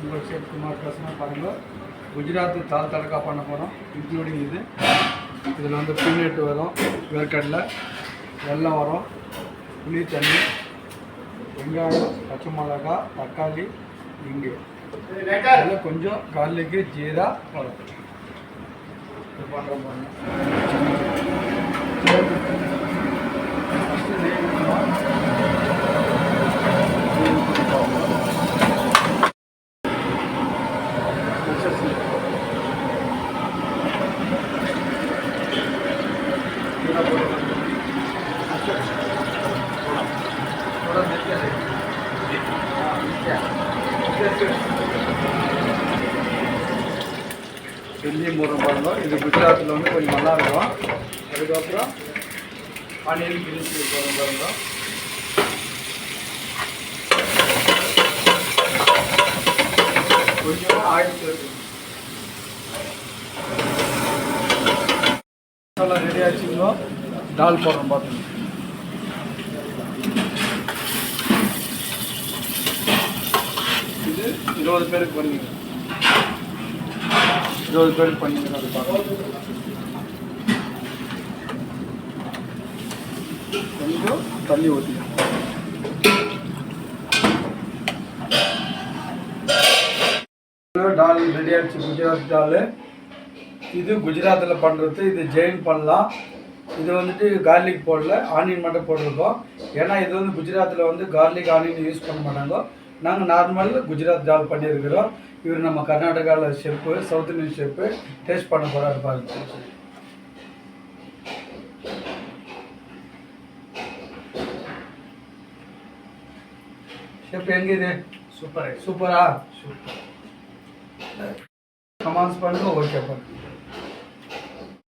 உங்கள் ஷேப் குமார் பேசுனா பாருங்கள். குஜராத் தால் தடக்கா பண்ண போகிறோம். இன்க்ளூடிங் இதில் வந்து பீனட் வரும், வேர்க்கடலை, வெல்லம் வரும், புளி தண்ணி, வெங்காயம், பச்சை மிளகா, தக்காளி, இங்கு அதில் கொஞ்சம் கார்லிக்கு, ஜீரா வரும். இது பண்ணுறோம் பாருங்கள். டெல்லி மூரம் பாருங்கள். இது குஜராத்தில் வந்து கொஞ்சம் நல்லாயிருக்கும். அதுக்கப்புறம் ஆனியன் கிரிஞ்சி போகிறோம் பாருங்கள். கொஞ்சம் ஆயில் சேர்க்கணும். மசாலா ரெடி ஆச்சுங்களோ தால் போடுறோம் பார்த்துங்க. இது 20 பேருக்கு பண்ணிங்க. 20 பேருக்கு பண்ணிங்க. அது பார்க்கலாம். கொஞ்சம் தண்ணி ஊற்றிக்கணும். டால் ரெடி ஆகிடுச்சு. குஜராத் டால். இது குஜராத்தில் பண்ணுறது. இது ஜெயின் பண்ணலாம். இது வந்துட்டு கார்லிக் போடல, ஆனியன் மட்டும் போட்டிருக்கோம். ஏன்னா இது வந்து குஜராத்தில் வந்து கார்லிக் ஆனியன் யூஸ் பண்ண மாட்டாங்க. நாங்கள் நார்மல் குஜராத் டால் பண்ணியிருக்கிறோம். இவர் நம்ம கர்நாடகாவில் chef, south Indian chef taste பண்ண போகிறாரு பாருங்க. ஷெஃப் எங்கே இது? சூப்பரா? சூப்பர். கமெண்ட்ஸ் பண்ணுங்க. ஓகே பண்ணுங்க.